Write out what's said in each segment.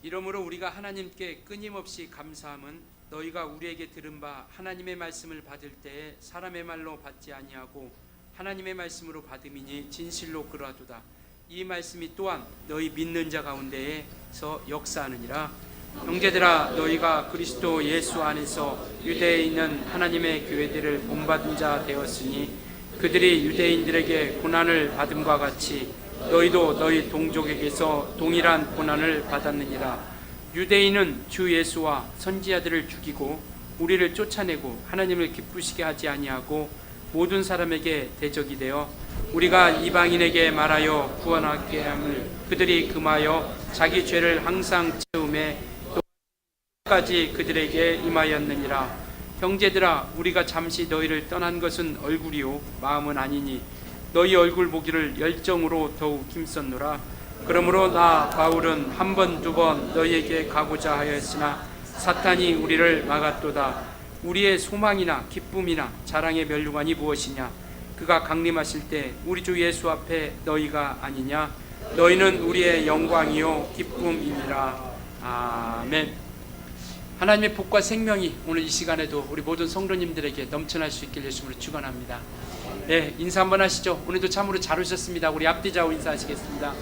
이러므로 우리가 하나님께 끊임없이 감사함은 너희가 우리에게 들은 바 하나님의 말씀을 받을 때에 사람의 말로 받지 아니하고 하나님의 말씀으로 받음이니 진실로 그러하도다. 이 말씀이 또한 너희 믿는 자 가운데에서 역사하느니라. 형제들아, 너희가 그리스도 예수 안에서 유대에 있는 하나님의 교회들을 본받은 자 되었으니 그들이 유대인들에게 고난을 받음과 같이 너희도 너희 동족에게서 동일한 고난을 받았느니라. 유대인은 주 예수와 선지자들을 죽이고 우리를 쫓아내고 하나님을 기쁘시게 하지 아니하고 모든 사람에게 대적이 되어 우리가 이방인에게 말하여 구원하게 함을 그들이 금하여 자기 죄를 항상 채우매 또까지 그들에게 임하였느니라. 형제들아, 우리가 잠시 너희를 떠난 것은 얼굴이요 마음은 아니니 너희 얼굴 보기를 열정으로 더욱 힘썼노라. 그러므로 나 바울은 한 번 두 번 너희에게 가고자 하였으나 사탄이 우리를 막았도다. 우리의 소망이나 기쁨이나 자랑의 면류관이 무엇이냐? 그가 강림하실 때 우리 주 예수 앞에 너희가 아니냐? 너희는 우리의 영광이요 기쁨이니라. 아멘. 하나님의 복과 생명이 오늘 이 시간에도 우리 모든 성도님들에게 넘쳐날 수 있길 예수님으로 축원합니다. 네, 인사 한번 하시죠. 오늘도 참으로 잘 오셨습니다. 우리 앞뒤 좌우 인사하시겠습니다.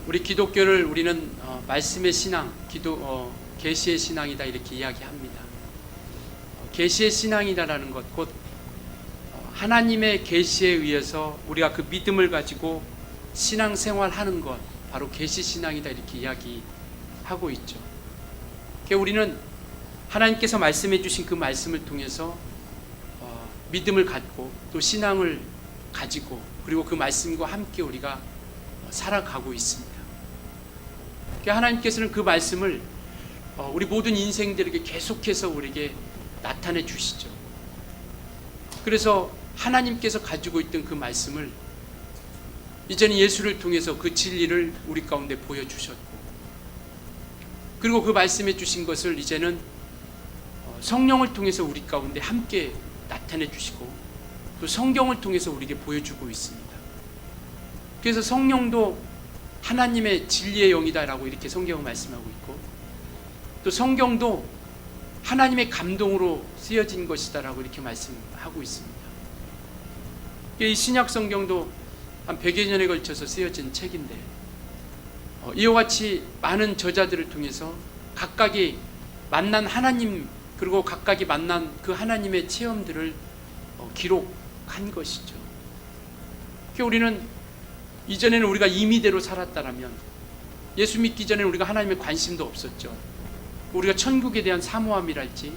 우리 기독교를 우리는 말씀의 신앙, 계시의 신앙이다 이렇게 이야기합니다. 계시의 신앙이라는 것, 곧 하나님의 계시에 의해서 우리가 그 믿음을 가지고 신앙생활하는 것, 바로 계시 신앙이다 이렇게 이야기하고 있죠. 우리는 하나님께서 말씀해 주신 그 말씀을 통해서 믿음을 갖고 또 신앙을 가지고 그리고 그 말씀과 함께 우리가 살아가고 있습니다. 하나님께서는 그 말씀을 우리 모든 인생들에게 계속해서 우리에게 나타내 주시죠. 그래서 하나님께서 가지고 있던 그 말씀을 이제는 예수를 통해서 그 진리를 우리 가운데 보여주셨고, 그리고 그 말씀해 주신 것을 이제는 성령을 통해서 우리 가운데 함께 나타내 주시고 또 성경을 통해서 우리에게 보여주고 있습니다. 그래서 성령도 하나님의 진리의 영이다라고 이렇게 성경은 말씀하고 있고, 또 성경도 하나님의 감동으로 쓰여진 것이다라고 이렇게 말씀하고 있습니다. 이 신약 성경도 한 100여 년에 걸쳐서 쓰여진 책인데 이와 같이 많은 저자들을 통해서 각각이 만난 하나님, 그리고 각각이 만난 그 하나님의 체험들을 기록한 것이죠. 우리는 이전에는 우리가 임의대로 살았다면, 예수 믿기 전에는 우리가 하나님의 관심도 없었죠. 우리가 천국에 대한 사모함이랄지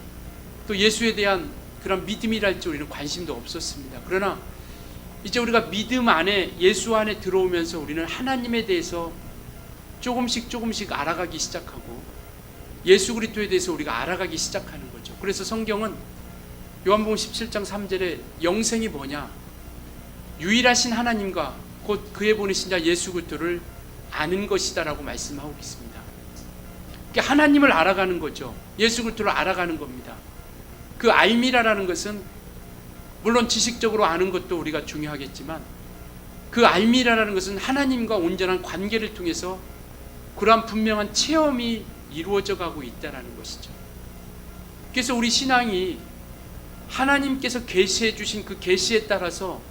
또 예수에 대한 그런 믿음이랄지 우리는 관심도 없었습니다. 그러나 이제 우리가 믿음 안에, 예수 안에 들어오면서 우리는 하나님에 대해서 조금씩 알아가기 시작하고 예수 그리스도에 대해서 우리가 알아가기 시작하는 거죠. 그래서 성경은 요한복음 17장 3절에 영생이 뭐냐? 유일하신 하나님과 곧 그의 보내신 자 예수 그리스도를 아는 것이다라고 말씀하고 있습니다. 하나님을 알아가는 거죠. 예수 그리스도를 알아가는 겁니다. 그 알미라라는 것은 물론 지식적으로 아는 것도 우리가 중요하겠지만, 그 알미라라는 것은 하나님과 온전한 관계를 통해서 그러한 분명한 체험이 이루어져 가고 있다는 것이죠. 그래서 우리 신앙이 하나님께서 계시해 주신 그 계시에 따라서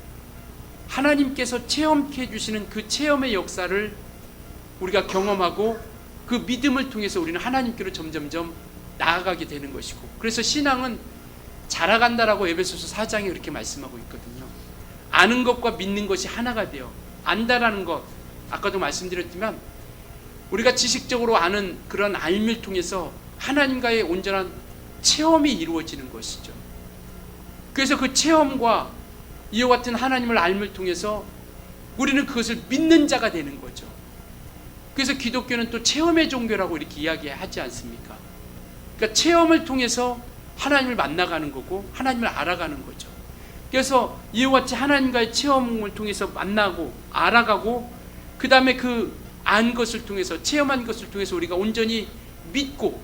하나님께서 체험케 해주시는 그 체험의 역사를 우리가 경험하고 그 믿음을 통해서 우리는 하나님께로 점점점 나아가게 되는 것이고, 그래서 신앙은 자라간다라고 에베소서 4장에 그렇게 말씀하고 있거든요. 아는 것과 믿는 것이 하나가 되어, 안다라는 것, 아까도 말씀드렸지만 우리가 지식적으로 아는 그런 알미를 통해서 하나님과의 온전한 체험이 이루어지는 것이죠. 그래서 그 체험과 이와 같은 하나님을 알미를 통해서 우리는 그것을 믿는 자가 되는 거죠. 그래서 기독교는 또 체험의 종교라고 이렇게 이야기하지 않습니까? 그러니까 체험을 통해서 하나님을 만나가는 거고 하나님을 알아가는 거죠. 그래서 이와 같이 하나님과의 체험을 통해서 만나고 알아가고, 그 다음에 그 안 것을 통해서, 체험한 것을 통해서 우리가 온전히 믿고,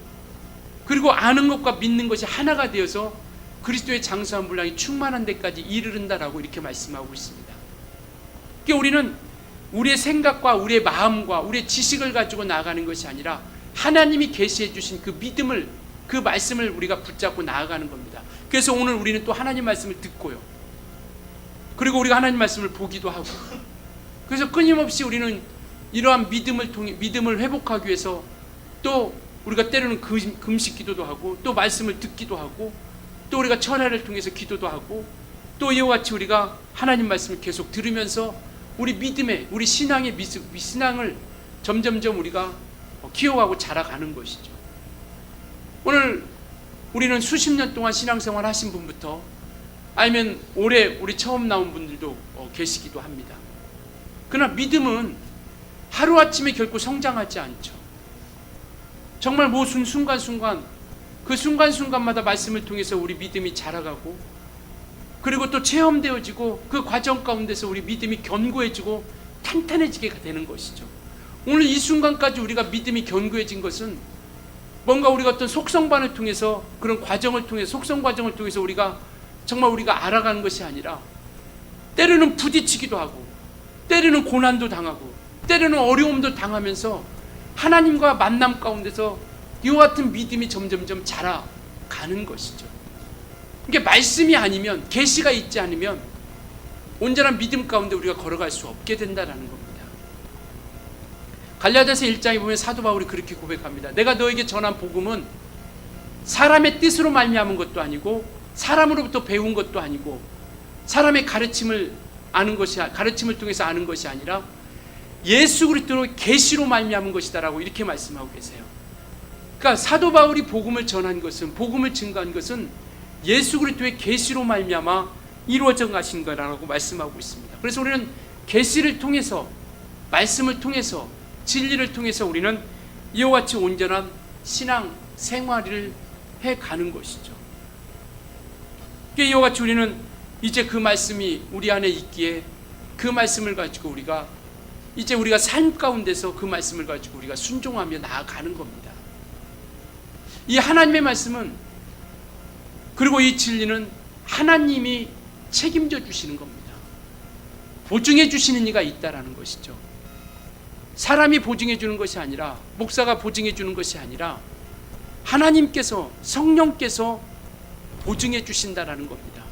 그리고 아는 것과 믿는 것이 하나가 되어서 그리스도의 장수한 분량이 충만한 데까지 이르른다라고 이렇게 말씀하고 있습니다. 그러니까 우리는 우리의 생각과 우리의 마음과 우리의 지식을 가지고 나아가는 것이 아니라 하나님이 계시해 주신 그 믿음을, 그 말씀을 우리가 붙잡고 나아가는 겁니다. 그래서 오늘 우리는 또 하나님 말씀을 듣고요, 그리고 우리가 하나님 말씀을 보기도 하고, 그래서 끊임없이 우리는 이러한 믿음을 통해 믿음을 회복하기 위해서 또 우리가 때로는 금식 기도도 하고, 또 말씀을 듣기도 하고, 또 우리가 철야를 통해서 기도도 하고, 또 이와 같이 우리가 하나님 말씀을 계속 들으면서 우리 믿음의, 우리 신앙의 신앙을 점점점 우리가 키워가고 자라가는 것이죠. 오늘 우리는 수십 년 동안 신앙생활 하신 분부터, 아니면 올해 우리 처음 나온 분들도 계시기도 합니다. 그러나 믿음은 하루아침에 결코 성장하지 않죠. 정말 모든 순간순간, 그 순간순간마다 말씀을 통해서 우리 믿음이 자라가고, 그리고 또 체험되어지고, 그 과정 가운데서 우리 믿음이 견고해지고 탄탄해지게 되는 것이죠. 오늘 이 순간까지 우리가 믿음이 견고해진 것은 뭔가 우리가 어떤 속성반을 통해서, 그런 과정을 통해서, 속성 과정을 통해서 정말 우리가 알아가는 것이 아니라, 때로는 부딪히기도 하고, 때로는 고난도 당하고, 때로는 어려움도 당하면서 하나님과 만남 가운데서 이와 같은 믿음이 점점점 자라가는 것이죠. 이게 말씀이 아니면, 계시가 있지 않으면 온전한 믿음 가운데 우리가 걸어갈 수 없게 된다는 겁니다. 갈라디아서 1장에 보면 사도 바울이 그렇게 고백합니다. 내가 너에게 전한 복음은 사람의 뜻으로 말미암은 것도 아니고, 사람으로부터 배운 것도 아니고, 사람의 가르침을 통해서 아는 것이 아니라 예수 그리스도의 계시로 말미암은 것이다라고 이렇게 말씀하고 계세요. 그러니까 사도 바울이 복음을 전한 것은, 복음을 증거한 것은 예수 그리스도의 계시로 말미암아 이루어져 가신 거라고 말씀하고 있습니다. 그래서 우리는 계시를 통해서, 말씀을 통해서, 진리를 통해서 우리는 이와 같이 온전한 신앙 생활을 해가는 것이죠. 이와 같이 우리는 이제 그 말씀이 우리 안에 있기에, 그 말씀을 가지고 우리가 삶 가운데서 그 말씀을 가지고 우리가 순종하며 나아가는 겁니다. 이 하나님의 말씀은, 그리고 이 진리는 하나님이 책임져 주시는 겁니다. 보증해 주시는 이가 있다라는 것이죠. 사람이 보증해 주는 것이 아니라, 목사가 보증해 주는 것이 아니라 하나님께서, 성령께서 보증해 주신다라는 겁니다.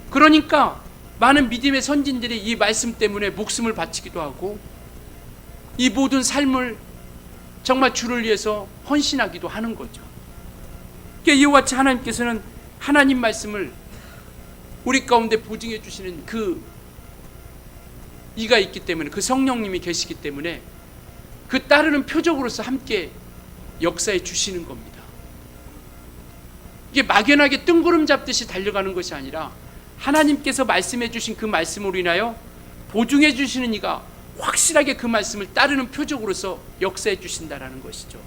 그러니까 많은 믿음의 선진들이 이 말씀 때문에 목숨을 바치기도 하고, 이 모든 삶을 정말 주를 위해서 헌신하기도 하는 거죠. 그러니까 이와 같이 하나님께서는 하나님 말씀을 우리 가운데 보증해 주시는 그 이가 있기 때문에, 그 성령님이 계시기 때문에 그 따르는 표적으로서 함께 역사해 주시는 겁니다. 이게 막연하게 뜬구름 잡듯이 달려가는 것이 아니라 하나님께서 말씀해 주신 그 말씀으로 인하여 보증해 주시는 이가 확실하게 그 말씀을 따르는 표적으로서 역사해 주신다라는 것이죠.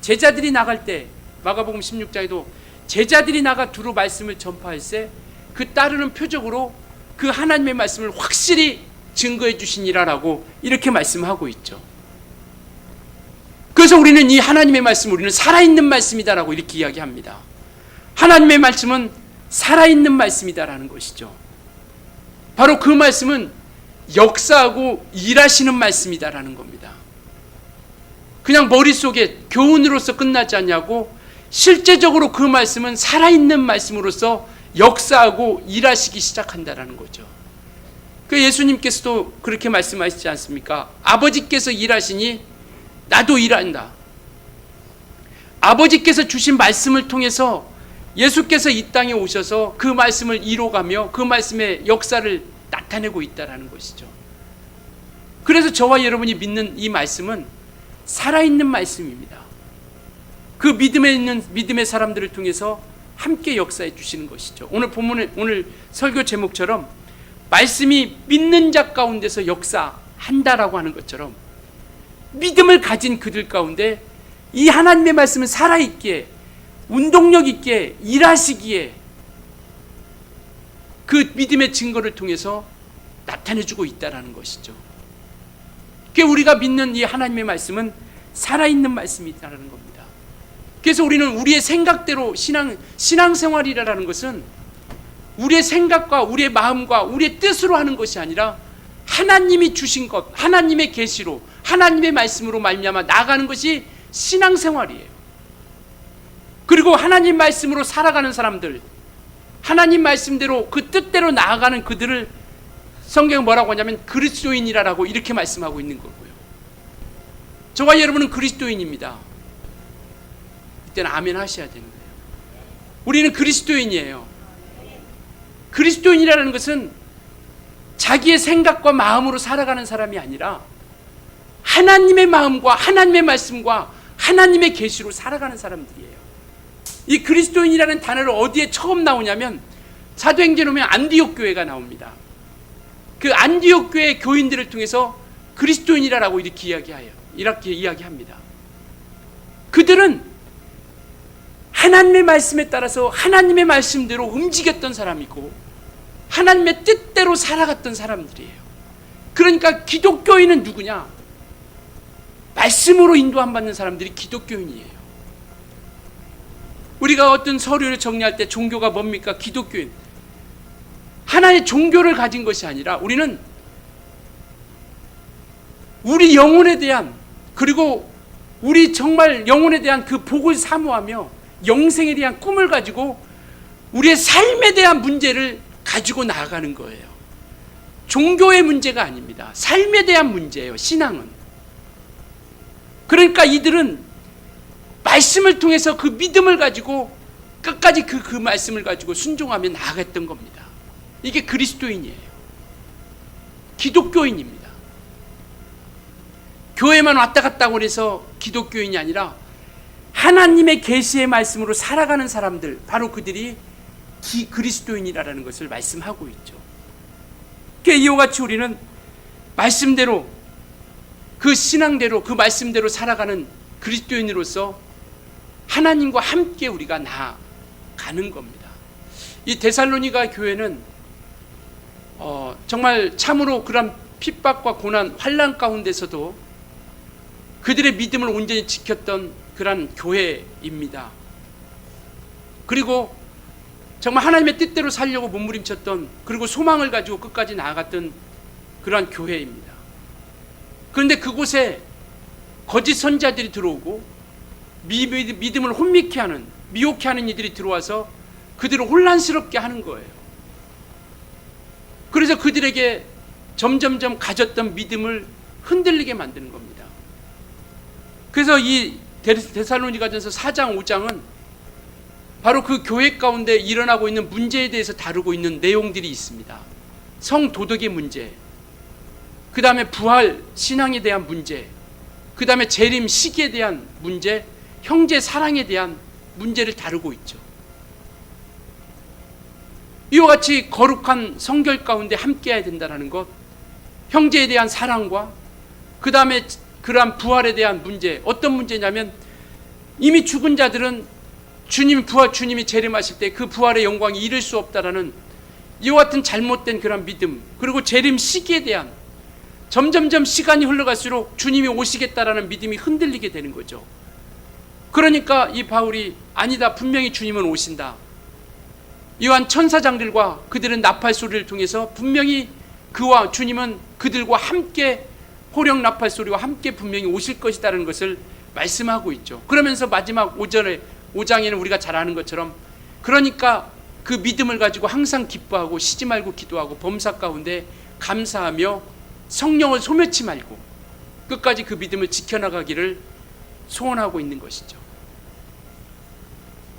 제자들이 나갈 때, 마가복음 16장에도 제자들이 나가 두루 말씀을 전파할세 그 따르는 표적으로 그 하나님의 말씀을 확실히 증거해 주시니라라고 이렇게 말씀하고 있죠. 그래서 우리는 이 하나님의 말씀을 우리는 살아있는 말씀이다라고 이렇게 이야기합니다. 하나님의 말씀은 살아있는 말씀이다라는 것이죠. 바로 그 말씀은 역사하고 일하시는 말씀이다라는 겁니다. 그냥 머릿속에 교훈으로서 끝나지 않냐고, 실제적으로 그 말씀은 살아있는 말씀으로서 역사하고 일하시기 시작한다라는 거죠. 그 예수님께서도 그렇게 말씀하시지 않습니까? 아버지께서 일하시니 나도 일한다. 아버지께서 주신 말씀을 통해서 예수께서 이 땅에 오셔서 그 말씀을 이뤄가며 그 말씀의 역사를 나타내고 있다는 것이죠. 그래서 저와 여러분이 믿는 이 말씀은 살아있는 말씀입니다. 그 믿음에 있는 믿음의 사람들을 통해서 함께 역사해 주시는 것이죠. 오늘 설교 제목처럼 말씀이 믿는 자 가운데서 역사한다라고 하는 것처럼 믿음을 가진 그들 가운데 이 하나님의 말씀은 살아있기에, 운동력 있게 일하시기에 그 믿음의 증거를 통해서 나타내주고 있다는 것이죠. 우리가 믿는 이 하나님의 말씀은 살아있는 말씀이라는 겁니다. 그래서 우리는 우리의 생각대로 신앙생활이라는 것은 우리의 생각과 우리의 마음과 우리의 뜻으로 하는 것이 아니라 하나님이 주신 것, 하나님의 계시로, 하나님의 말씀으로 말미암아 나아가는 것이 신앙생활이에요. 그리고 하나님 말씀으로 살아가는 사람들, 하나님 말씀대로 그 뜻대로 나아가는 그들을 성경이 뭐라고 하냐면 그리스도인이라고 이렇게 말씀하고 있는 거고요. 저와 여러분은 그리스도인입니다. 이때는 아멘 하셔야 되는 거예요. 우리는 그리스도인이에요. 그리스도인이라는 것은 자기의 생각과 마음으로 살아가는 사람이 아니라 하나님의 마음과 하나님의 말씀과 하나님의 계시로 살아가는 사람들이에요. 이 그리스도인이라는 단어를 어디에 처음 나오냐면 사도행전에 보면 안디옥 교회가 나옵니다. 그 안디옥 교회 교인들을 통해서 그리스도인이라고 이렇게 이야기합니다. 그들은 하나님의 말씀에 따라서 하나님의 말씀대로 움직였던 사람이고 하나님의 뜻대로 살아갔던 사람들이에요. 그러니까 기독교인은 누구냐? 말씀으로 인도함 받는 사람들이 기독교인이에요. 우리가 어떤 서류를 정리할 때 종교가 뭡니까? 기독교인. 하나의 종교를 가진 것이 아니라 우리는 우리 영혼에 대한, 그리고 우리 정말 영혼에 대한 그 복을 사모하며 영생에 대한 꿈을 가지고 우리의 삶에 대한 문제를 가지고 나아가는 거예요. 종교의 문제가 아닙니다. 삶에 대한 문제예요. 신앙은. 그러니까 이들은 말씀을 통해서 그 믿음을 가지고 끝까지 그 말씀을 가지고 순종하며 나아갔던 겁니다. 이게 그리스도인이에요. 기독교인입니다. 교회만 왔다 갔다 그래서 기독교인이 아니라 하나님의 계시의 말씀으로 살아가는 사람들, 바로 그들이 그리스도인이라는 것을 말씀하고 있죠. 그러니까 이와 같이 우리는 말씀대로, 그 신앙대로, 그 말씀대로 살아가는 그리스도인으로서 하나님과 함께 우리가 나아가는 겁니다. 이 데살로니가 교회는 정말 참으로 그런 핍박과 고난, 환난 가운데서도 그들의 믿음을 온전히 지켰던 그런 교회입니다. 그리고 정말 하나님의 뜻대로 살려고 몸부림쳤던, 그리고 소망을 가지고 끝까지 나아갔던 그러한 교회입니다. 그런데 그곳에 거짓 선지자들이 들어오고 믿음을 혼미케 하는, 미혹케 하는 이들이 들어와서 그들을 혼란스럽게 하는 거예요. 그래서 그들에게 점점점 가졌던 믿음을 흔들리게 만드는 겁니다. 그래서 이 데살로니가전서 4장 5장은 바로 그 교회 가운데 일어나고 있는 문제에 대해서 다루고 있는 내용들이 있습니다. 성도덕의 문제, 그 다음에 부활 신앙에 대한 문제, 그 다음에 재림 시기에 대한 문제, 형제 사랑에 대한 문제를 다루고 있죠. 이와 같이 거룩한 성결 가운데 함께해야 된다는 것, 형제에 대한 사랑과 그 다음에 그러한 부활에 대한 문제, 어떤 문제냐면 이미 죽은 자들은 주님이 재림하실 때 그 부활의 영광이 이를 수 없다라는 이와 같은 잘못된 그런 믿음, 그리고 재림 시기에 대한 점점점 시간이 흘러갈수록 주님이 오시겠다라는 믿음이 흔들리게 되는 거죠. 그러니까 이 바울이 아니다, 분명히 주님은 오신다. 이러한 천사장들과 그들은 나팔 소리를 통해서 분명히 그와 주님은 그들과 함께 호령 나팔 소리와 함께 분명히 오실 것이다라는 것을 말씀하고 있죠. 그러면서 마지막 5장에는 우리가 잘 아는 것처럼, 그러니까 그 믿음을 가지고 항상 기뻐하고 쉬지 말고 기도하고 범사 가운데 감사하며 성령을 소멸치 말고 끝까지 그 믿음을 지켜나가기를 소원하고 있는 것이죠.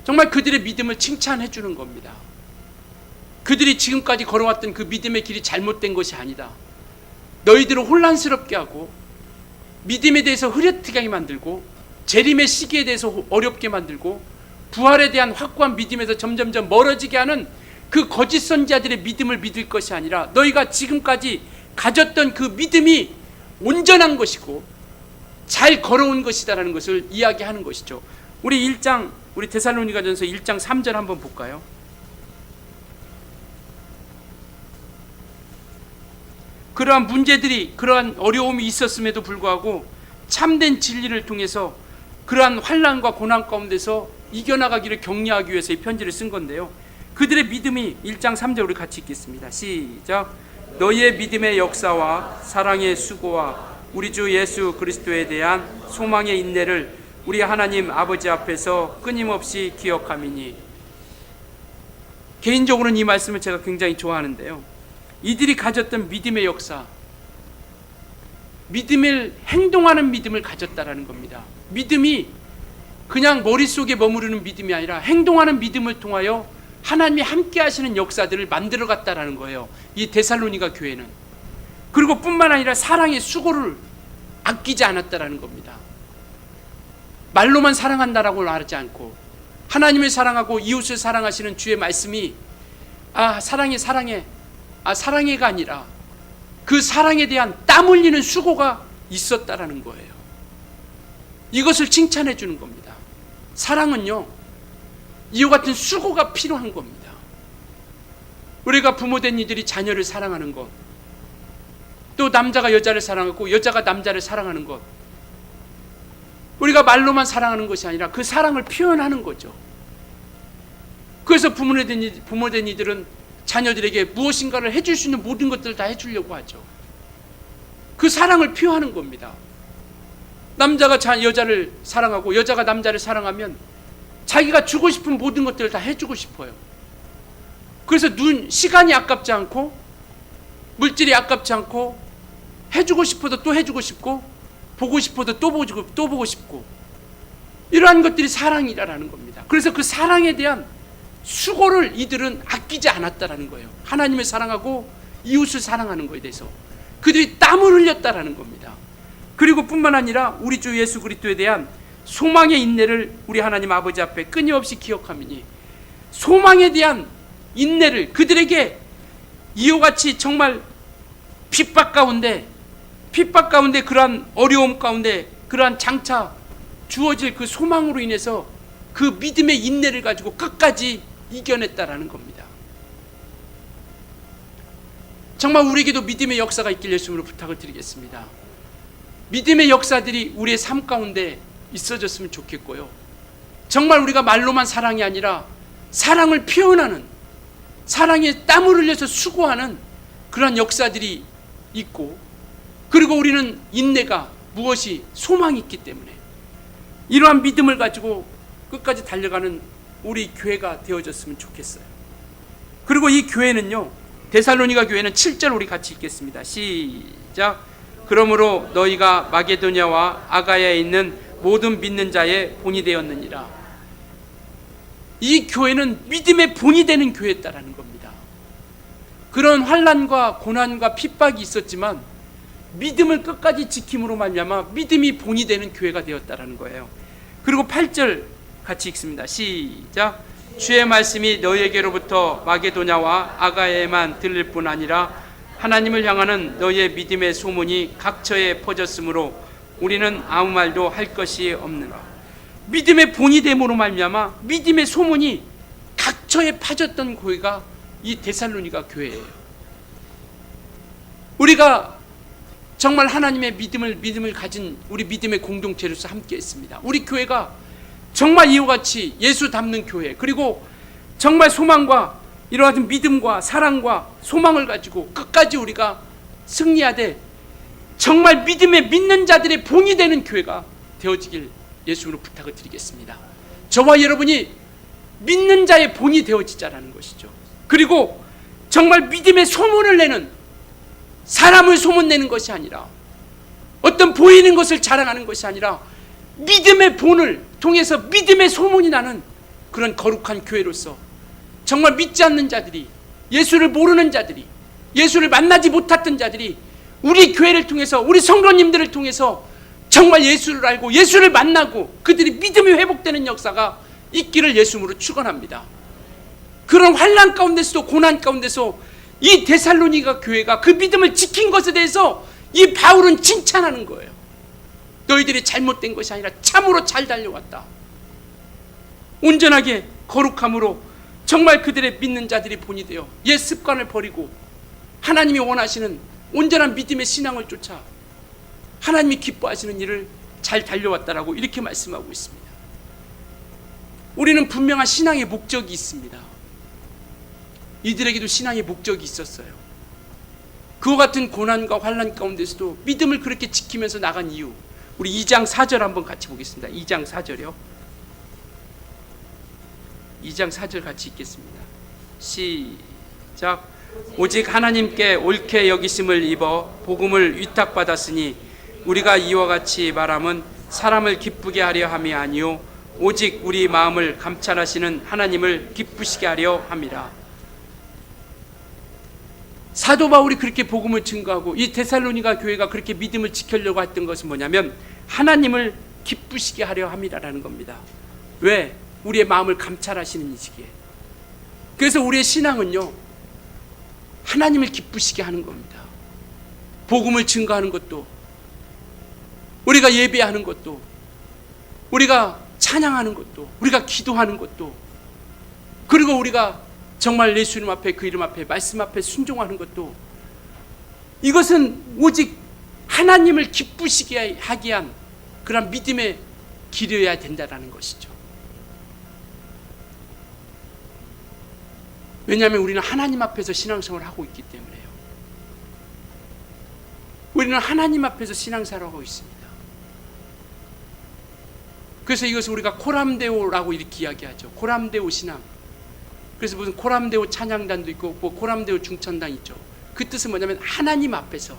정말 그들의 믿음을 칭찬해 주는 겁니다. 그들이 지금까지 걸어왔던 그 믿음의 길이 잘못된 것이 아니다. 너희들을 혼란스럽게 하고 믿음에 대해서 흐릿하게 만들고 재림의 시기에 대해서 어렵게 만들고 부활에 대한 확고한 믿음에서 점점점 멀어지게 하는 그 거짓 선지자들의 믿음을 믿을 것이 아니라 너희가 지금까지 가졌던 그 믿음이 온전한 것이고 잘 걸어온 것이다라는 것을 이야기하는 것이죠. 우리 데살로니가전서 1장 3절 한번 볼까요? 그러한 문제들이, 그러한 어려움이 있었음에도 불구하고 참된 진리를 통해서 그러한 환난과 고난 가운데서 이겨나가기를 격려하기 위해서 이 편지를 쓴 건데요. 그들의 믿음이 1장 3절 우리 같이 읽겠습니다. 시작. 너희의 믿음의 역사와 사랑의 수고와 우리 주 예수 그리스도에 대한 소망의 인내를 우리 하나님 아버지 앞에서 끊임없이 기억함이니. 개인적으로는 이 말씀을 제가 굉장히 좋아하는데요. 이들이 가졌던 믿음의 역사, 믿음을 행동하는 믿음을 가졌다라는 겁니다. 믿음이 그냥 머릿속에 머무르는 믿음이 아니라 행동하는 믿음을 통하여 하나님이 함께 하시는 역사들을 만들어 갔다라는 거예요, 이 데살로니가 교회는. 그리고 뿐만 아니라 사랑의 수고를 아끼지 않았다라는 겁니다. 말로만 사랑한다라고 말하지 않고 하나님을 사랑하고 이웃을 사랑하시는 주의 말씀이 사랑해가 아니라 그 사랑에 대한 땀 흘리는 수고가 있었다라는 거예요. 이것을 칭찬해 주는 겁니다. 사랑은요, 이와 같은 수고가 필요한 겁니다. 우리가 부모된 이들이 자녀를 사랑하는 것, 또 남자가 여자를 사랑하고 여자가 남자를 사랑하는 것, 우리가 말로만 사랑하는 것이 아니라 그 사랑을 표현하는 거죠. 그래서 부모된 이들은 자녀들에게 무엇인가를 해줄 수 있는 모든 것들을 다 해주려고 하죠. 그 사랑을 표현하는 겁니다. 남자가 여자를 사랑하고 여자가 남자를 사랑하면 자기가 주고 싶은 모든 것들을 다 해주고 싶어요. 그래서 시간이 아깝지 않고 물질이 아깝지 않고 해주고 싶어도 또 해주고 싶고 보고 싶어도 또 보고 싶고, 이러한 것들이 사랑이라는 겁니다. 그래서 그 사랑에 대한 수고를 이들은 아끼지 않았다라는 거예요. 하나님을 사랑하고 이웃을 사랑하는 것에 대해서 그들이 땀을 흘렸다라는 겁니다. 그리고 뿐만 아니라 우리 주 예수 그리스도에 대한 소망의 인내를 우리 하나님 아버지 앞에 끊임없이 기억하미니, 소망에 대한 인내를 그들에게 이와 같이 정말 핍박 가운데 그러한 어려움 가운데 그러한 장차 주어질 그 소망으로 인해서 그 믿음의 인내를 가지고 끝까지 이겨냈다라는 겁니다. 정말 우리에게도 믿음의 역사가 있길 예수님으로 부탁을 드리겠습니다. 믿음의 역사들이 우리의 삶 가운데 있어졌으면 좋겠고요. 정말 우리가 말로만 사랑이 아니라 사랑을 표현하는, 사랑에 땀을 흘려서 수고하는 그런 역사들이 있고, 그리고 우리는 인내가 무엇이 소망이 있기 때문에 이러한 믿음을 가지고 끝까지 달려가는 우리 교회가 되어졌으면 좋겠어요. 그리고 이 교회는요, 데살로니가 교회는 7절 우리 같이 읽겠습니다. 시작. 그러므로 너희가 마게도냐와 아가야에 있는 모든 믿는 자의 본이 되었느니라. 이 교회는 믿음의 본이 되는 교회였다라는 겁니다. 그런 환난과 고난과 핍박이 있었지만 믿음을 끝까지 지킴으로 말미암아 믿음이 본이 되는 교회가 되었다라는 거예요. 그리고 8절 같이 읽습니다. 시작. 주의 말씀이 너희에게로부터 마게도냐와 아가야에만 들릴 뿐 아니라 하나님을 향하는 너희의 믿음의 소문이 각처에 퍼졌으므로 우리는 아무 말도 할 것이 없느라. 믿음의 본이 됨으로 말미암아 믿음의 소문이 각처에 퍼졌던 교회가 이 데살로니가 교회예요. 우리가 정말 하나님의 믿음을 가진 우리 믿음의 공동체로서 함께 했습니다. 우리 교회가 정말 이와 같이 예수 닮는 교회, 그리고 정말 소망과 이러한 믿음과 사랑과 소망을 가지고 끝까지 우리가 승리하되 정말 믿는 자들의 본이 되는 교회가 되어지길 예수님으로 부탁을 드리겠습니다. 저와 여러분이 믿는 자의 본이 되어지자라는 것이죠. 그리고 정말 믿음의 소문을 내는, 사람을 소문내는 것이 아니라 어떤 보이는 것을 자랑하는 것이 아니라 믿음의 본을 통해서 믿음의 소문이 나는 그런 거룩한 교회로서 정말 믿지 않는 자들이, 예수를 모르는 자들이, 예수를 만나지 못했던 자들이 우리 교회를 통해서, 우리 성도님들을 통해서 정말 예수를 알고 예수를 만나고 그들이 믿음이 회복되는 역사가 있기를 예수님으로 축원합니다. 그런 환난 가운데서도 고난 가운데서 이 데살로니가 교회가 그 믿음을 지킨 것에 대해서 이 바울은 칭찬하는 거예요. 너희들이 잘못된 것이 아니라 참으로 잘 달려왔다. 온전하게 거룩함으로 정말 그들의 믿는 자들이 본이 되어 옛 습관을 버리고 하나님이 원하시는 온전한 믿음의 신앙을 쫓아 하나님이 기뻐하시는 일을 잘 달려왔다라고 이렇게 말씀하고 있습니다. 우리는 분명한 신앙의 목적이 있습니다. 이들에게도 신앙의 목적이 있었어요. 그와 같은 고난과 환난 가운데서도 믿음을 그렇게 지키면서 나간 이유, 우리 2장 4절 한번 같이 보겠습니다. 2장 4절이요. 2장 4절 같이 읽겠습니다. 시작. 오직 하나님께 옳게 여기심을 입어 복음을 위탁받았으니 우리가 이와 같이 말함은 사람을 기쁘게 하려 함이 아니요 오직 우리 마음을 감찰하시는 하나님을 기쁘시게 하려 함이라. 사도 바울이 그렇게 복음을 증거하고 이 데살로니가 교회가 그렇게 믿음을 지키려고 했던 것은 뭐냐면 하나님을 기쁘시게 하려 함이라는 겁니다. 왜? 우리의 마음을 감찰하시는 이시기에. 그래서 우리의 신앙은요, 하나님을 기쁘시게 하는 겁니다. 복음을 증거하는 것도, 우리가 예배하는 것도, 우리가 찬양하는 것도, 우리가 기도하는 것도, 그리고 우리가 정말 예수님 앞에, 그 이름 앞에, 말씀 앞에 순종하는 것도, 이것은 오직 하나님을 기쁘시게 하게 한 그런 믿음의 길이어야 된다는 것이죠. 왜냐하면 우리는 하나님 앞에서 신앙생활을 하고 있기 때문에요. 우리는 하나님 앞에서 신앙생활을 하고 있습니다. 그래서 이것을 우리가 코람데오라고 이렇게 이야기하죠. 코람데오 신앙. 그래서 무슨 코람데오 찬양단도 있고 뭐 코람데오 중천당 있죠. 그 뜻은 뭐냐면 하나님 앞에서,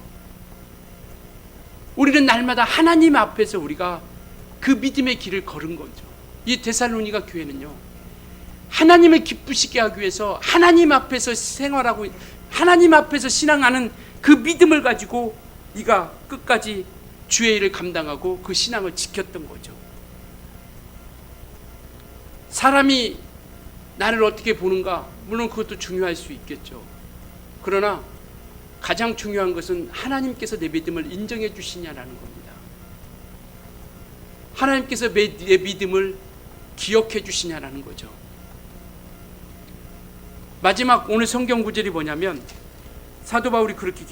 우리는 날마다 하나님 앞에서 우리가 그 믿음의 길을 걸은 거죠. 이 데살로니가 교회는요, 하나님을 기쁘시게 하기 위해서 하나님 앞에서 생활하고 하나님 앞에서 신앙하는 그 믿음을 가지고 이가 끝까지 주의 일을 감당하고 그 신앙을 지켰던 거죠. 사람이 나를 어떻게 보는가, 물론 그것도 중요할 수 있겠죠. 그러나 가장 중요한 것은 하나님께서 내 믿음을 인정해 주시냐라는 겁니다. 하나님께서 내 믿음을 기억해 주시냐라는 거죠. 마지막 오늘 성경 구절이 뭐냐면 사도 바울이 그렇게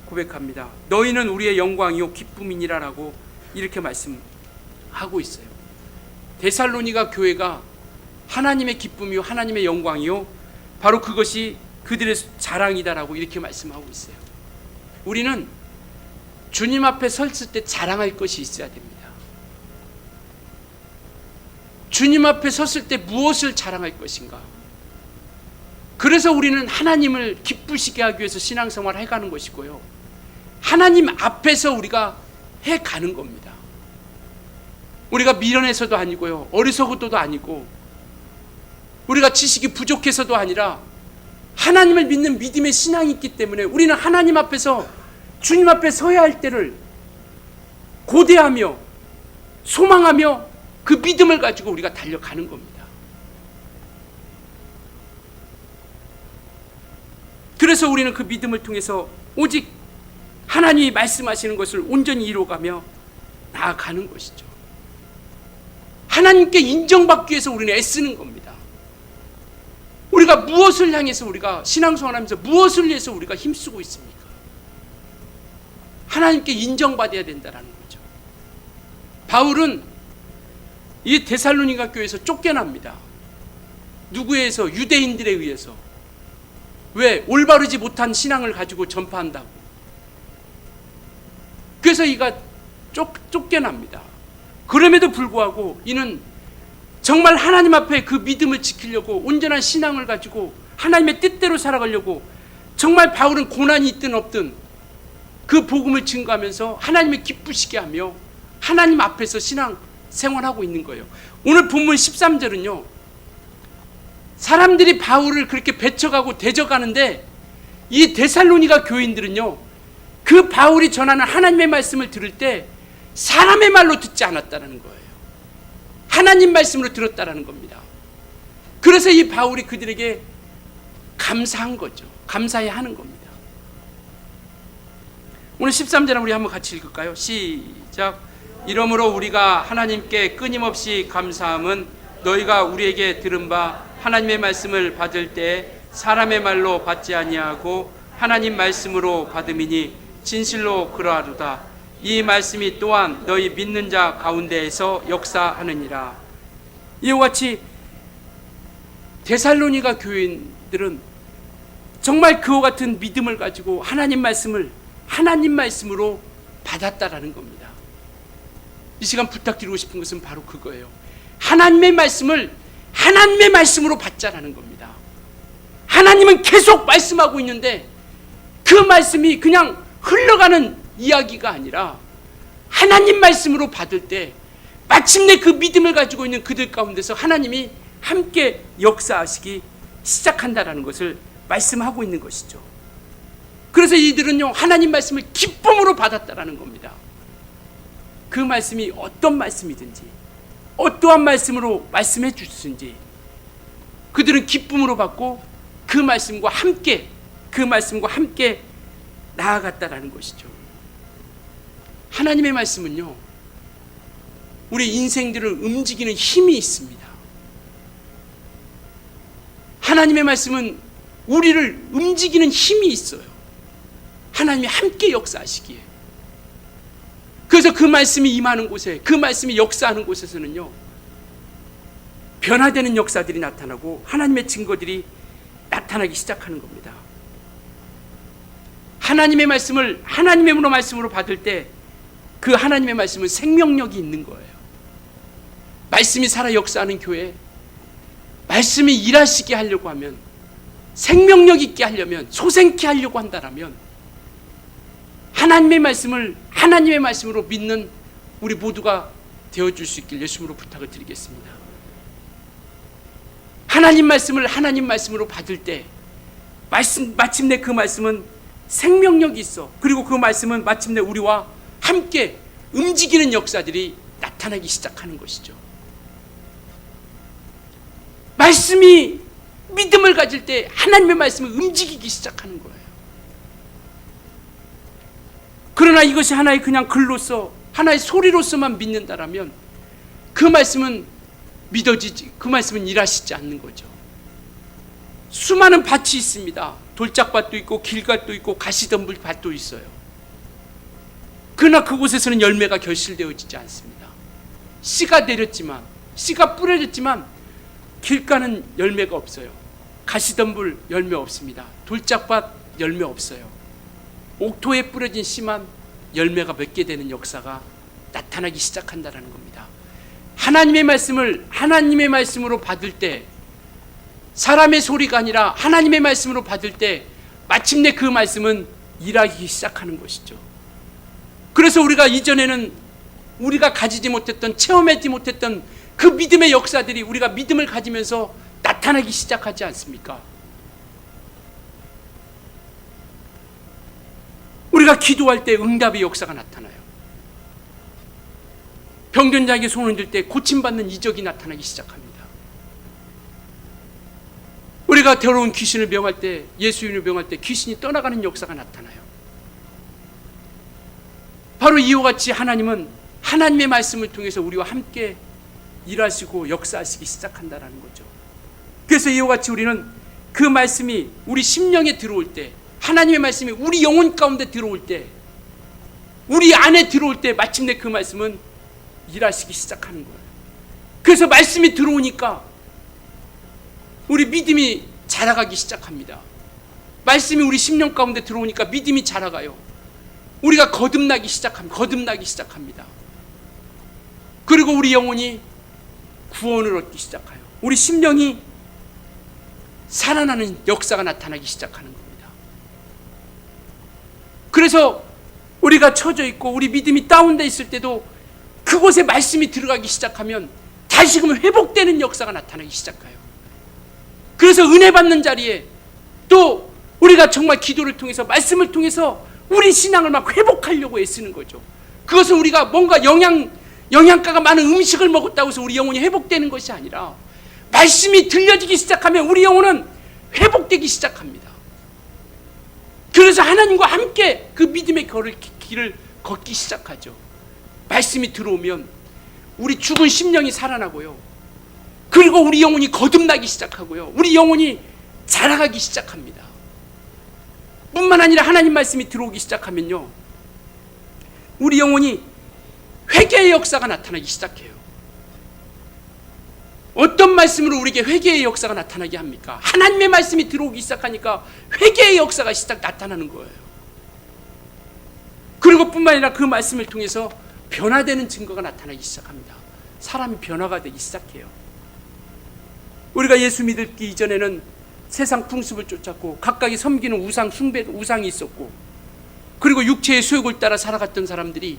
고백합니다. 너희는 우리의 영광이요 기쁨이니라라고 이렇게 말씀하고 있어요. 데살로니가 교회가 하나님의 기쁨이요 하나님의 영광이요 바로 그것이 그들의 자랑이다라고 이렇게 말씀하고 있어요. 우리는 주님 앞에 섰을 때 자랑할 것이 있어야 됩니다. 주님 앞에 섰을 때 무엇을 자랑할 것인가? 그래서 우리는 하나님을 기쁘시게 하기 위해서 신앙생활을 해가는 것이고요, 하나님 앞에서 우리가 해가는 겁니다. 우리가 미련해서도 아니고요, 어리석어도 아니고, 우리가 지식이 부족해서도 아니라 하나님을 믿는 믿음의 신앙이 있기 때문에 우리는 하나님 앞에서, 주님 앞에 서야 할 때를 고대하며 소망하며 그 믿음을 가지고 우리가 달려가는 겁니다. 그래서 우리는 그 믿음을 통해서 오직 하나님이 말씀하시는 것을 온전히 이루어가며 나아가는 것이죠. 하나님께 인정받기 위해서 우리는 애쓰는 겁니다. 우리가 무엇을 향해서 우리가 신앙생활하면서 무엇을 위해서 우리가 힘쓰고 있습니까? 하나님께 인정받아야 된다는 거죠. 바울은 이 데살로니가 교회에서 쫓겨납니다. 누구에 의해서? 유대인들에 의해서. 왜? 올바르지 못한 신앙을 가지고 전파한다고. 그래서 이가 쫓겨납니다. 그럼에도 불구하고 이는 정말 하나님 앞에 그 믿음을 지키려고 온전한 신앙을 가지고 하나님의 뜻대로 살아가려고, 정말 바울은 고난이 있든 없든 그 복음을 증거하면서 하나님을 기쁘시게 하며 하나님 앞에서 신앙 생활하고 있는 거예요. 오늘 본문 13절은요, 사람들이 바울을 그렇게 배척하고 대적하는데 이 데살로니가 교인들은요, 그 바울이 전하는 하나님의 말씀을 들을 때 사람의 말로 듣지 않았다는 거예요. 하나님 말씀으로 들었다는 겁니다. 그래서 이 바울이 그들에게 감사한 거죠. 감사해야 하는 겁니다. 오늘 13절 우리 한번 같이 읽을까요? 시작. 이러므로 우리가 하나님께 끊임없이 감사함은 너희가 우리에게 들은 바 하나님의 말씀을 받을 때 사람의 말로 받지 아니하고 하나님 말씀으로 받음이니 진실로 그러하도다. 이 말씀이 또한 너희 믿는 자 가운데에서 역사하느니라. 이와 같이 데살로니가 교인들은 정말 그와 같은 믿음을 가지고 하나님 말씀을 하나님 말씀으로 받았다라는 겁니다. 이 시간 부탁드리고 싶은 것은 바로 그거예요. 하나님의 말씀을 하나님의 말씀으로 받자라는 겁니다. 하나님은 계속 말씀하고 있는데 그 말씀이 그냥 흘러가는 이야기가 아니라 하나님 말씀으로 받을 때 마침내 그 믿음을 가지고 있는 그들 가운데서 하나님이 함께 역사하시기 시작한다라는 것을 말씀하고 있는 것이죠. 그래서 이들은요, 하나님 말씀을 기쁨으로 받았다라는 겁니다. 그 말씀이 어떤 말씀이든지 어떠한 말씀으로 말씀해 주시든지 그들은 기쁨으로 받고 그 말씀과 함께 나아갔다라는 것이죠. 하나님의 말씀은요, 우리 인생들을 움직이는 힘이 있습니다. 하나님의 말씀은 우리를 움직이는 힘이 있어요. 하나님이 함께 역사하시기에. 그래서 그 말씀이 임하는 곳에, 그 말씀이 역사하는 곳에서는요, 변화되는 역사들이 나타나고 하나님의 증거들이 나타나기 시작하는 겁니다. 하나님의 말씀을 하나님의 말씀으로 받을 때 그 하나님의 말씀은 생명력이 있는 거예요. 말씀이 살아 역사하는 교회, 말씀이 일하시게 하려고 하면, 생명력 있게 하려면, 소생케 하려고 한다라면 하나님의 말씀을 하나님의 말씀으로 믿는 우리 모두가 되어줄 수 있길 예수님으로 부탁을 드리겠습니다. 하나님 말씀을 하나님 말씀으로 받을 때 마침내 그 말씀은 생명력이 있어. 그리고 그 말씀은 마침내 우리와 함께 움직이는 역사들이 나타나기 시작하는 것이죠. 말씀이 믿음을 가질 때 하나님의 말씀을 움직이기 시작하는 거예요. 그러나 이것이 하나의 그냥 글로서, 하나의 소리로서만 믿는다라면 그 말씀은 믿어지지, 그 말씀은 일하시지 않는 거죠. 수많은 밭이 있습니다. 돌짝밭도 있고 길밭도 있고 가시덤불 밭도 있어요. 그러나 그곳에서는 열매가 결실되어지지 않습니다. 씨가 내렸지만, 씨가 뿌려졌지만 길가는 열매가 없어요. 가시덤불 열매 없습니다. 돌짝밭 열매 없어요. 옥토에 뿌려진 씨만 열매가 맺게 되는 역사가 나타나기 시작한다는 겁니다. 하나님의 말씀을 하나님의 말씀으로 받을 때, 사람의 소리가 아니라 하나님의 말씀으로 받을 때 마침내 그 말씀은 일하기 시작하는 것이죠. 그래서 우리가 이전에는 우리가 가지지 못했던, 체험하지 못했던 그 믿음의 역사들이 우리가 믿음을 가지면서 나타나기 시작하지 않습니까? 우리가 기도할 때 응답의 역사가 나타나요. 병든 자에게 손을 들 때 고침받는 이적이 나타나기 시작합니다. 우리가 더러운 귀신을 명할 때, 예수 이름을 명할 때 귀신이 떠나가는 역사가 나타나요. 바로 이와 같이 하나님은 하나님의 말씀을 통해서 우리와 함께 일하시고 역사하시기 시작한다는 거죠. 그래서 이와 같이 우리는 그 말씀이 우리 심령에 들어올 때, 하나님의 말씀이 우리 영혼 가운데 들어올 때, 우리 안에 들어올 때 마침내 그 말씀은 일하시기 시작하는 거예요. 그래서 말씀이 들어오니까 우리 믿음이 자라가기 시작합니다. 말씀이 우리 심령 가운데 들어오니까 믿음이 자라가요. 우리가 거듭나기 시작합니다. 그리고 우리 영혼이 구원을 얻기 시작해요. 우리 심령이 살아나는 역사가 나타나기 시작하는 겁니다. 그래서 우리가 처져 있고 우리 믿음이 다운되어 있을 때도 그곳에 말씀이 들어가기 시작하면 다시금 회복되는 역사가 나타나기 시작해요. 그래서 은혜 받는 자리에 또 우리가 정말 기도를 통해서, 말씀을 통해서 우리 신앙을 막 회복하려고 애쓰는 거죠. 그것은 우리가 뭔가 영양가가 많은 음식을 먹었다고 해서 우리 영혼이 회복되는 것이 아니라 말씀이 들려지기 시작하면 우리 영혼은 회복되기 시작합니다. 그래서 하나님과 함께 그 믿음의 길을 걷기 시작하죠. 말씀이 들어오면 우리 죽은 심령이 살아나고요. 그리고 우리 영혼이 거듭나기 시작하고요. 우리 영혼이 자라가기 시작합니다. 뿐만 아니라 하나님 말씀이 들어오기 시작하면요, 우리 영혼이 회개의 역사가 나타나기 시작해요. 어떤 말씀으로 우리에게 회개의 역사가 나타나게 합니까? 하나님의 말씀이 들어오기 시작하니까 회개의 역사가 나타나는 거예요. 그리고 뿐만 아니라 그 말씀을 통해서 변화되는 증거가 나타나기 시작합니다. 사람이 변화가 되기 시작해요. 우리가 예수 믿기 이전에는 세상 풍습을 쫓았고 각각이 섬기는 우상이 있었고, 그리고 육체의 수욕을 따라 살아갔던 사람들이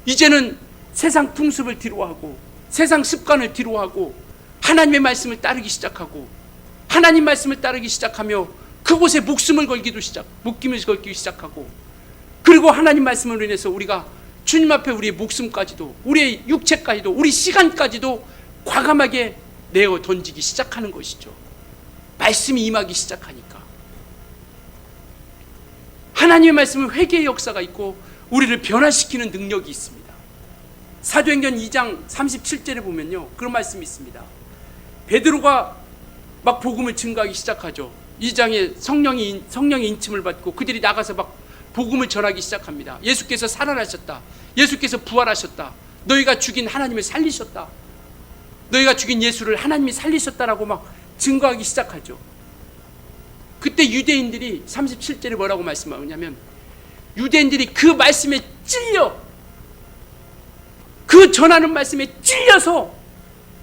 이제는 세상 풍습을 뒤로하고 세상 습관을 뒤로하고 하나님의 말씀을 따르기 시작하고, 하나님 말씀을 따르기 시작하며 그곳에 목숨을 걸기 시작하고, 그리고 하나님 말씀으로 인해서 우리가 주님 앞에 우리의 목숨까지도, 우리의 육체까지도, 우리 시간까지도 과감하게 내어 던지기 시작하는 것이죠. 말씀이 임하기 시작하니까. 하나님의 말씀은 회개의 역사가 있고 우리를 변화시키는 능력이 있습니다. 사도행전 2장 37절에 보면요, 그런 말씀이 있습니다. 베드로가 막 복음을 증거하기 시작하죠. 2장에 성령의 인침을 받고 그들이 나가서 막 복음을 전하기 시작합니다. 예수께서 살아나셨다. 예수께서 부활하셨다. 너희가 죽인 하나님을 살리셨다. 너희가 죽인 예수를 하나님이 살리셨다라고 막 증거하기 시작하죠. 그때 유대인들이 37절에 뭐라고 말씀하냐면, 유대인들이 그 말씀에 찔려, 그 전하는 말씀에 찔려서,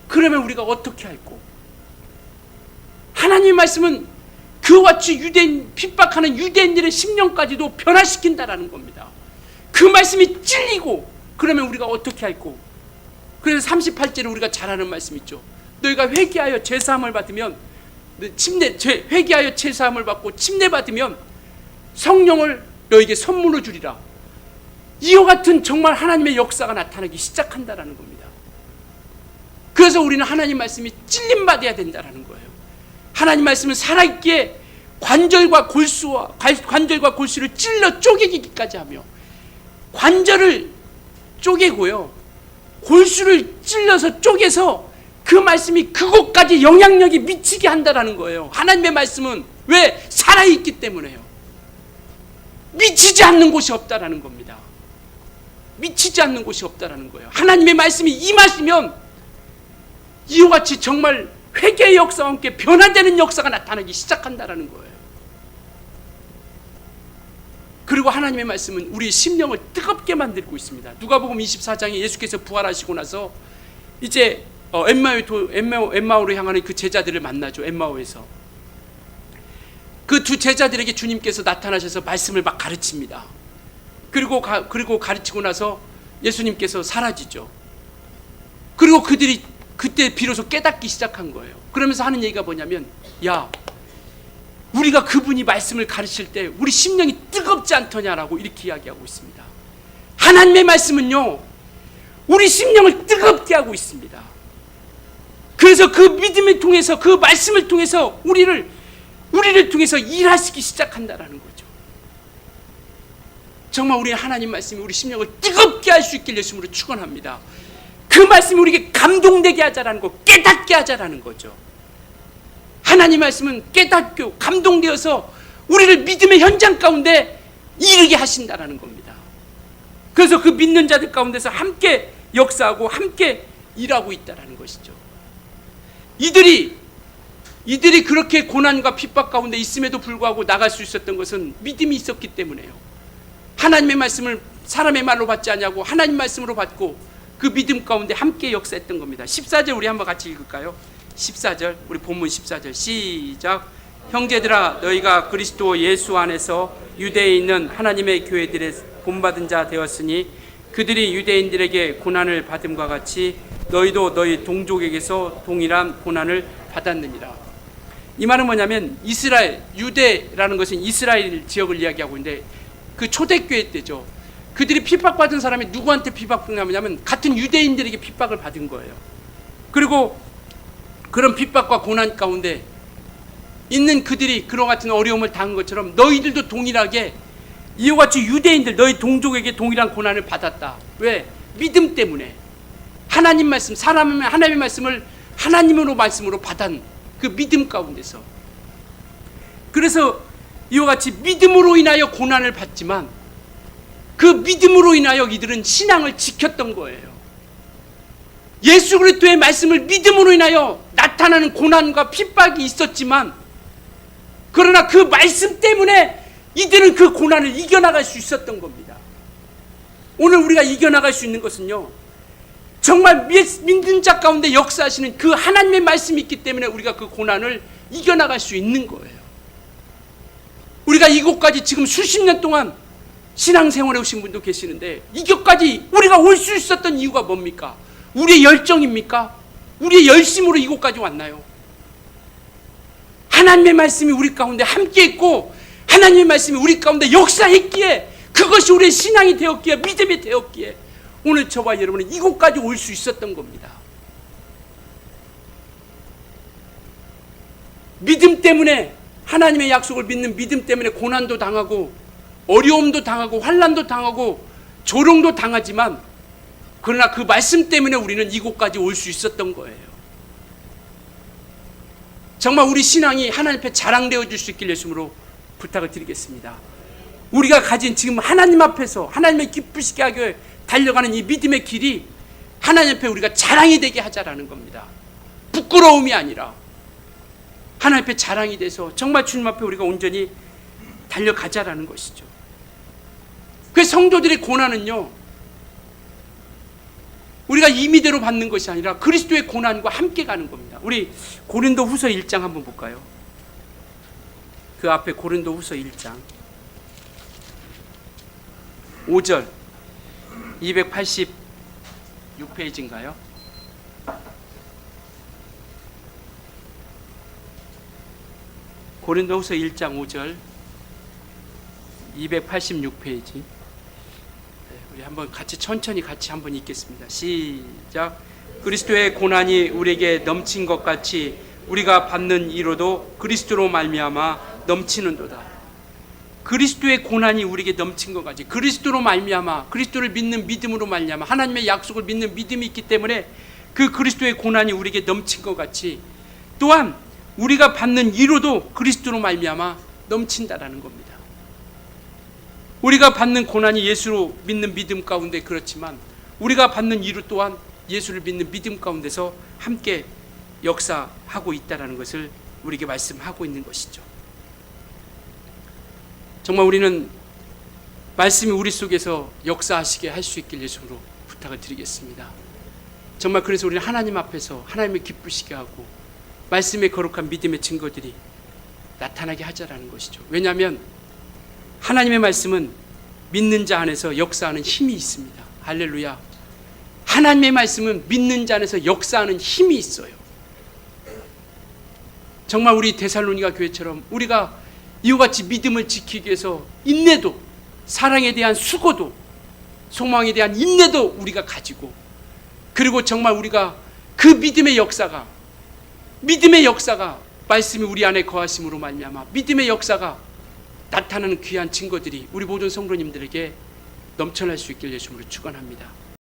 그러면 우리가 어떻게 할꼬? 하나님의 말씀은 그와 같이 핍박하는 유대인들의 심령까지도 변화시킨다라는 겁니다. 그 말씀이 찔리고, 그러면 우리가 어떻게 할꼬? 그래서 38절에 우리가 잘 아는 말씀 있죠. 너희가 회개하여 죄사함을 받으면, 회개하여 죄사함을 받고 침례 받으면 성령을 너에게 선물로 주리라. 이와 같은 정말 하나님의 역사가 나타나기 시작한다라는 겁니다. 그래서 우리는 하나님 말씀이 찔림받아야 된다라는 거예요. 하나님 말씀은 살아있기에 관절과 골수를 찔러 쪼개기까지 하며, 관절을 쪼개고요, 골수를 찔러서 쪼개서 그 말씀이 그곳까지 영향력이 미치게 한다라는 거예요. 하나님의 말씀은 왜? 살아있기 때문에요. 미치지 않는 곳이 없다라는 겁니다. 미치지 않는 곳이 없다라는 거예요. 하나님의 말씀이 임하시면 이와 같이 정말 회개의 역사와 함께 변화되는 역사가 나타나기 시작한다라는 거예요. 그리고 하나님의 말씀은 우리의 심령을 뜨겁게 만들고 있습니다. 누가복음 24장에 예수께서 부활하시고 나서 이제 엠마오로 향하는 그 제자들을 만나죠. 엠마오에서 그 두 제자들에게 주님께서 나타나셔서 말씀을 막 가르칩니다. 그리고 가르치고 나서 예수님께서 사라지죠. 그리고 그들이 그때 비로소 깨닫기 시작한 거예요. 그러면서 하는 얘기가 뭐냐면, 야, 우리가 그분이 말씀을 가르칠 때 우리 심령이 뜨겁지 않더냐라고 이렇게 이야기하고 있습니다. 하나님의 말씀은요, 우리 심령을 뜨겁게 하고 있습니다. 그래서 그 믿음을 통해서, 그 말씀을 통해서 우리를 통해서 일하시기 시작한다라는 거죠. 정말 우리 하나님 말씀이 우리 심령을 뜨겁게 할 수 있길 예수님으로 축원합니다. 그 말씀이 우리에게 감동되게 하자라는 거, 깨닫게 하자라는 거죠. 하나님 말씀은 깨닫고 감동되어서 우리를 믿음의 현장 가운데 이르게 하신다라는 겁니다. 그래서 그 믿는 자들 가운데서 함께 역사하고 함께 일하고 있다라는 것이죠. 이들이 그렇게 고난과 핍박 가운데 있음에도 불구하고 나갈 수 있었던 것은 믿음이 있었기 때문에요. 하나님의 말씀을 사람의 말로 받지 않냐고 하나님 말씀으로 받고 그 믿음 가운데 함께 역사했던 겁니다. 14절 우리 한번 같이 읽을까요? 14절, 우리 본문 14절 시작. 형제들아, 너희가 그리스도 예수 안에서 유대에 있는 하나님의 교회들의 본받은 자 되었으니 그들이 유대인들에게 고난을 받음과 같이 너희도 너희 동족에게서 동일한 고난을 받았느니라. 이 말은 뭐냐면, 이스라엘, 유대라는 것은 이스라엘 지역을 이야기하고 있는데 그 초대교회 때죠. 그들이 핍박받은 사람이 누구한테 핍박받냐면 같은 유대인들에게 핍박을 받은 거예요. 그리고 그런 핍박과 고난 가운데 있는 그들이 그런 같은 어려움을 당한 것처럼 너희들도 동일하게 이와 같이 유대인들, 너희 동족에게 동일한 고난을 받았다. 왜? 믿음 때문에. 하나님 말씀, 하나님의 말씀을 말씀으로 받은 그 믿음 가운데서. 그래서 이와 같이 믿음으로 인하여 고난을 받지만 그 믿음으로 인하여 이들은 신앙을 지켰던 거예요. 예수 그리스도의 말씀을 믿음으로 인하여 나타나는 고난과 핍박이 있었지만, 그러나 그 말씀 때문에 이들은 그 고난을 이겨나갈 수 있었던 겁니다. 오늘 우리가 이겨나갈 수 있는 것은요, 정말 믿는 자 가운데 역사하시는 그 하나님의 말씀이 있기 때문에 우리가 그 고난을 이겨나갈 수 있는 거예요. 우리가 이곳까지 지금 수십 년 동안 신앙생활에 오신 분도 계시는데, 이곳까지 우리가 올 수 있었던 이유가 뭡니까? 우리의 열정입니까? 우리의 열심으로 이곳까지 왔나요? 하나님의 말씀이 우리 가운데 함께 있고 하나님의 말씀이 우리 가운데 역사했기에, 그것이 우리의 신앙이 되었기에, 믿음이 되었기에 오늘 저와 여러분은 이곳까지 올 수 있었던 겁니다. 믿음 때문에, 하나님의 약속을 믿는 믿음 때문에 고난도 당하고 어려움도 당하고 환난도 당하고 조롱도 당하지만, 그러나 그 말씀 때문에 우리는 이곳까지 올 수 있었던 거예요. 정말 우리 신앙이 하나님 앞에 자랑되어 줄 수 있길 예수님으로 부탁을 드리겠습니다. 우리가 가진 지금 하나님 앞에서 하나님의 기쁘시게 하기 위해 달려가는 이 믿음의 길이 하나님 앞에 우리가 자랑이 되게 하자라는 겁니다. 부끄러움이 아니라 하나님 앞에 자랑이 돼서 정말 주님 앞에 우리가 온전히 달려가자라는 것이죠. 그 성도들의 고난은요, 우리가 임의대로 받는 것이 아니라 그리스도의 고난과 함께 가는 겁니다. 우리 고린도후서 1장 한번 볼까요? 그 앞에 고린도후서 1장 5절 286페이지인가요? 고린도후서 1장 5절 286페이지. 우리 한번 같이 천천히 같이 한번 읽겠습니다. 시작. 그리스도의 고난이 우리에게 넘친 것 같이 우리가 받는 이로도 그리스도로 말미암아 넘치는도다. 그리스도의 고난이 우리에게 넘친 것 같이, 그리스도로 말미암아, 그리스도를 믿는 믿음으로 말미암아, 하나님의 약속을 믿는 믿음이 있기 때문에 그 그리스도의 고난이 우리에게 넘친 것 같이, 또한 우리가 받는 이로도 그리스도로 말미암아 넘친다라는 겁니다. 우리가 받는 고난이 예수로 믿는 믿음 가운데 그렇지만, 우리가 받는 이루 또한 예수를 믿는 믿음 가운데서 함께 역사하고 있다는 것을 우리에게 말씀하고 있는 것이죠. 정말 우리는 말씀이 우리 속에서 역사하시게 할 수 있길 예수로 부탁을 드리겠습니다. 정말 그래서 우리는 하나님 앞에서 하나님을 기쁘시게 하고 말씀의 거룩한 믿음의 증거들이 나타나게 하자라는 것이죠. 왜냐하면 하나님의 말씀은 믿는 자 안에서 역사하는 힘이 있습니다. 할렐루야. 하나님의 말씀은 믿는 자 안에서 역사하는 힘이 있어요. 정말 우리 데살로니가 교회처럼 우리가 이와같이 믿음을 지키기 위해서 인내도, 사랑에 대한 수고도, 소망에 대한 인내도 우리가 가지고, 그리고 정말 우리가 그 믿음의 역사가 말씀이 우리 안에 거하심으로 말미암아 믿음의 역사가 나타나는 귀한 증거들이 우리 모든 성도님들에게 넘쳐날 수 있길 예수님으로 축원합니다.